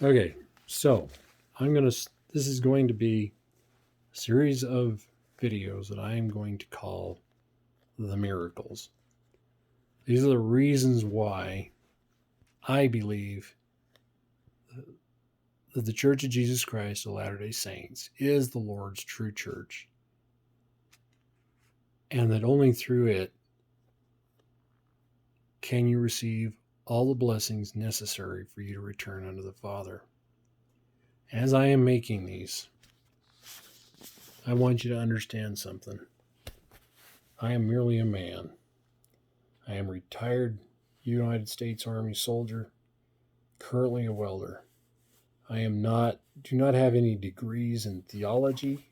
Okay, so this is going to be a series of videos that I am going to call the miracles. These are the reasons why I believe that the Church of Jesus Christ of Latter day Saints is the Lord's true church, and that only through it can you receive all the blessings necessary for you to return unto the Father. As I am making these, I want you to understand something. I am merely a man. I am retired United States Army soldier, currently a welder. I do not have any degrees in theology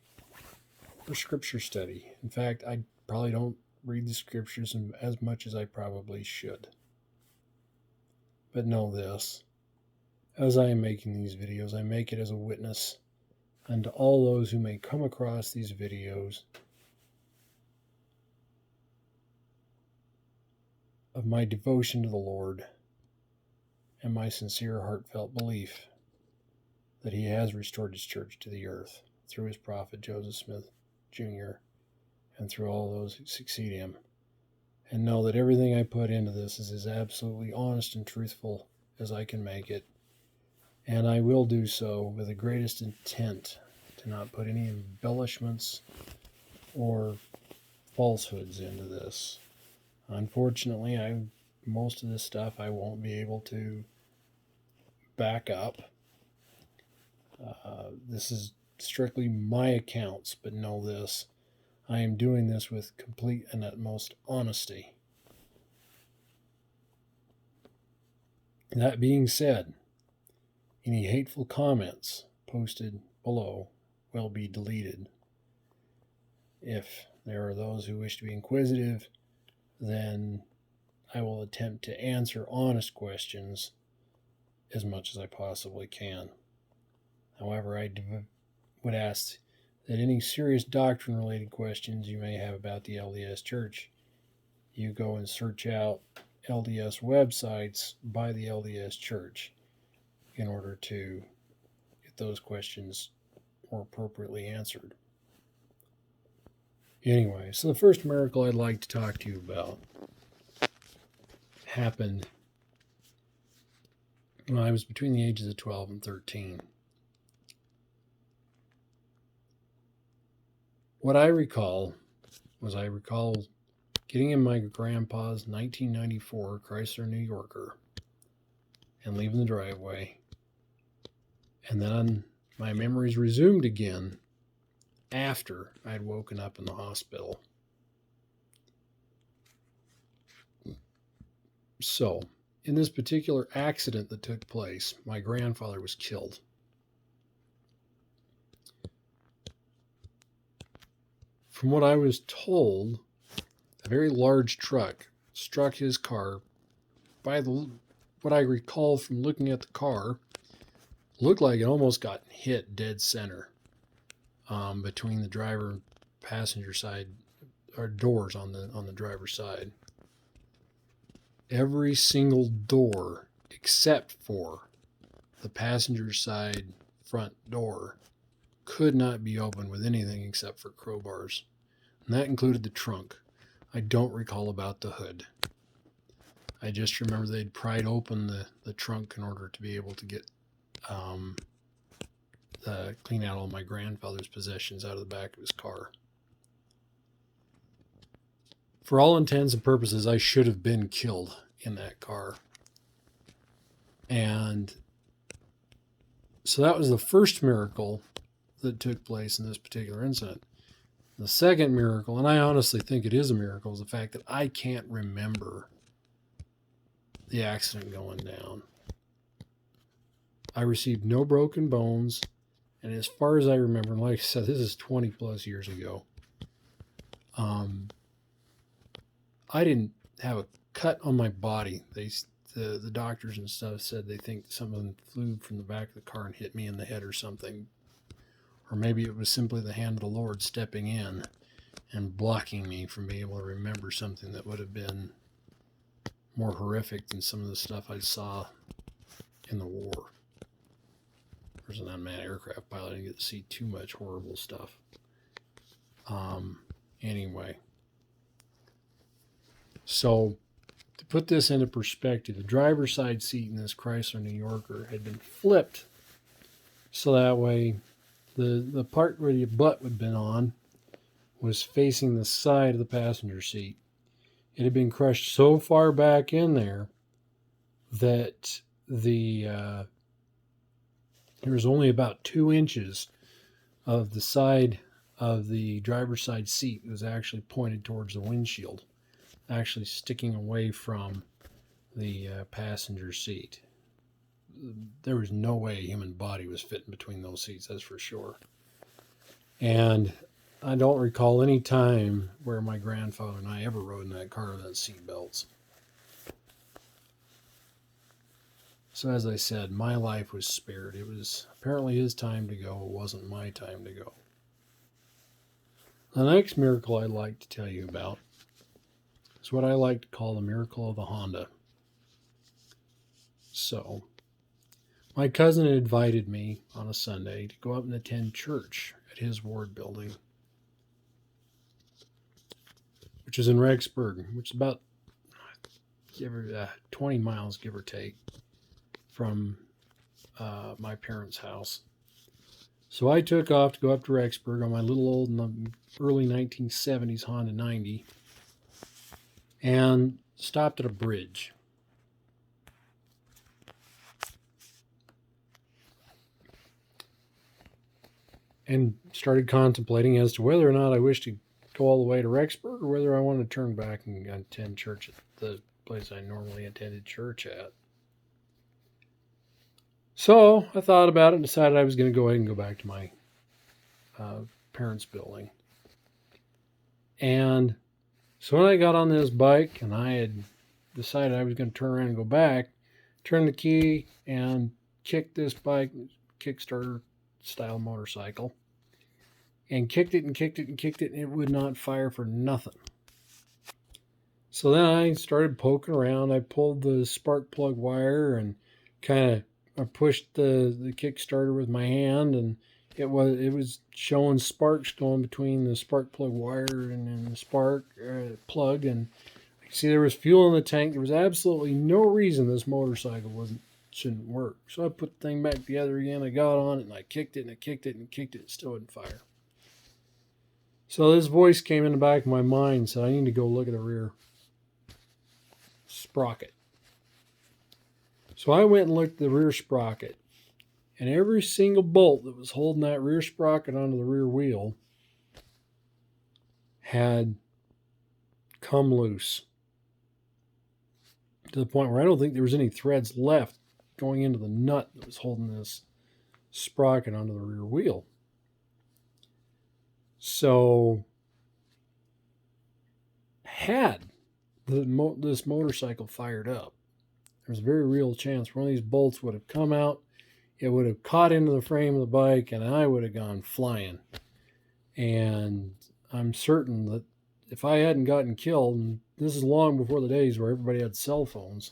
or scripture study. In fact, I probably don't read the scriptures as much as I probably should. But know this, as I am making these videos, I make it as a witness unto all those who may come across these videos of my devotion to the Lord and my sincere, heartfelt belief that He has restored His church to the earth through His prophet Joseph Smith Jr. and through all those who succeed him. And know that everything I put into this is as absolutely honest and truthful as I can make it. And I will do so with the greatest intent to not put any embellishments or falsehoods into this. Unfortunately, most of this stuff I won't be able to back up. This is strictly my accounts, but know this, I am doing this with complete and utmost honesty. That being said, any hateful comments posted below will be deleted. If there are those who wish to be inquisitive, then I will attempt to answer honest questions as much as I possibly can. However, I would ask that any serious doctrine-related questions you may have about the LDS Church, you go and search out LDS websites by the LDS Church in order to get those questions more appropriately answered. Anyway, so the first miracle I'd like to talk to you about happened when I was between the ages of 12 and 13. What I recall getting in my grandpa's 1994 Chrysler New Yorker and leaving the driveway. And then my memories resumed again after I'd woken up in the hospital. So, in this particular accident that took place, my grandfather was killed. From what I was told, a very large truck struck his car. What I recall from looking at the car, looked like it almost got hit dead center between the driver and passenger side, or doors on the driver's side. Every single door except for the passenger side front door could not be opened with anything except for crowbars. And that included the trunk. I don't recall about the hood. I just remember they'd pried open the trunk in order to be able to get clean out all my grandfather's possessions out of the back of his car. For all intents and purposes, I should have been killed in that car. And so that was the first miracle that took place in this particular incident. The second miracle, and I honestly think it is a miracle, is the fact that I can't remember the accident going down. I received no broken bones, and as far as I remember, and like I said, this is 20 plus years ago, I didn't have a cut on my body. The doctors and stuff said they think someone flew from the back of the car and hit me in the head or something. Or maybe it was simply the hand of the Lord stepping in and blocking me from being able to remember something that would have been more horrific than some of the stuff I saw in the war. as an unmanned aircraft pilot, I didn't get to see too much horrible stuff. Anyway, so to put this into perspective, the driver's side seat in this Chrysler New Yorker had been flipped so that way the part where the butt would have been on was facing the side of the passenger seat. It had been crushed so far back in there that there was only about 2 inches of the side of the driver's side seat that was actually pointed towards the windshield, actually sticking away from the passenger seat. There was no way a human body was fitting between those seats, that's for sure. And I don't recall any time where my grandfather and I ever rode in that car without seat belts. So as I said, my life was spared. It was apparently his time to go. It wasn't my time to go. The next miracle I'd like to tell you about is what I like to call the miracle of the Honda. So, my cousin had invited me on a Sunday to go up and attend church at his ward building, which is in Rexburg, which is about 20 miles, give or take, from my parents' house. So I took off to go up to Rexburg on my little old early 1970s Honda 90 and stopped at a bridge. And started contemplating as to whether or not I wished to go all the way to Rexburg or whether I wanted to turn back and attend church at the place I normally attended church at. So I thought about it and decided I was going to go ahead and go back to my parents' building. And so when I got on this bike and I had decided I was going to turn around and go back, turned the key and kicked this bike, Kickstarter style motorcycle, and kicked it and kicked it and kicked it, and it would not fire for nothing. So then I started poking around. I pulled the spark plug wire and kind of pushed the Kickstarter with my hand, and it was showing sparks going between the spark plug wire and the spark plug, and I could see there was fuel in the tank. There was absolutely no reason this motorcycle shouldn't work. So I put the thing back together again. I got on it and I kicked it and I kicked it and kicked it. It still wouldn't fire. So this voice came in the back of my mind and said, I need to go look at the rear sprocket. So I went and looked at the rear sprocket, and every single bolt that was holding that rear sprocket onto the rear wheel had come loose to the point where I don't think there was any threads left going into the nut that was holding this sprocket onto the rear wheel. So had this motorcycle fired up, there's a very real chance one of these bolts would have come out, it would have caught into the frame of the bike, and I would have gone flying. And I'm certain that if I hadn't gotten killed, and this is long before the days where everybody had cell phones,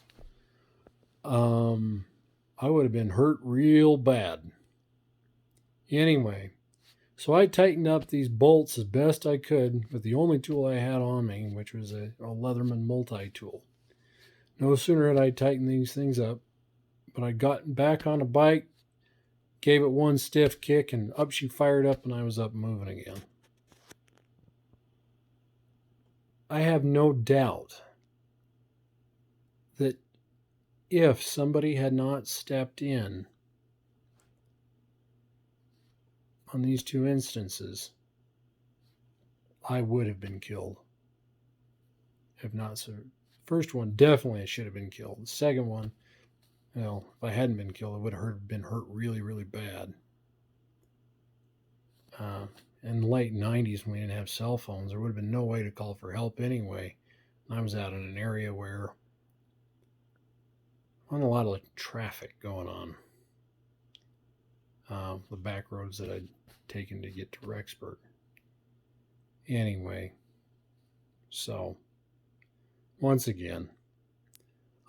I would have been hurt real bad. Anyway, so I tightened up these bolts as best I could with the only tool I had on me, which was a Leatherman multi-tool. No sooner had I tightened these things up, but I got back on a bike, gave it one stiff kick, and up she fired up, and I was up and moving again. I have no doubt that if somebody had not stepped in on these two instances, I would have been killed. If not so. First one, definitely I should have been killed. The second one, well, if I hadn't been killed, I would have been hurt really, really bad. In the late 90s, when we didn't have cell phones, there would have been no way to call for help anyway. I was out in an area where there wasn't a lot of traffic going on. The back roads that I'd taken to get to Rexburg. Anyway, so once again,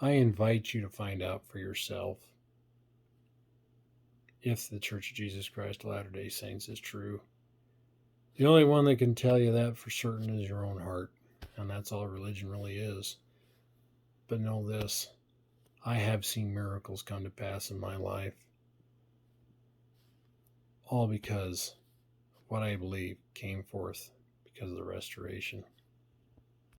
I invite you to find out for yourself if the Church of Jesus Christ of Latter-day Saints is true. The only one that can tell you that for certain is your own heart, and that's all religion really is. But know this, I have seen miracles come to pass in my life, all because what I believe came forth because of the restoration.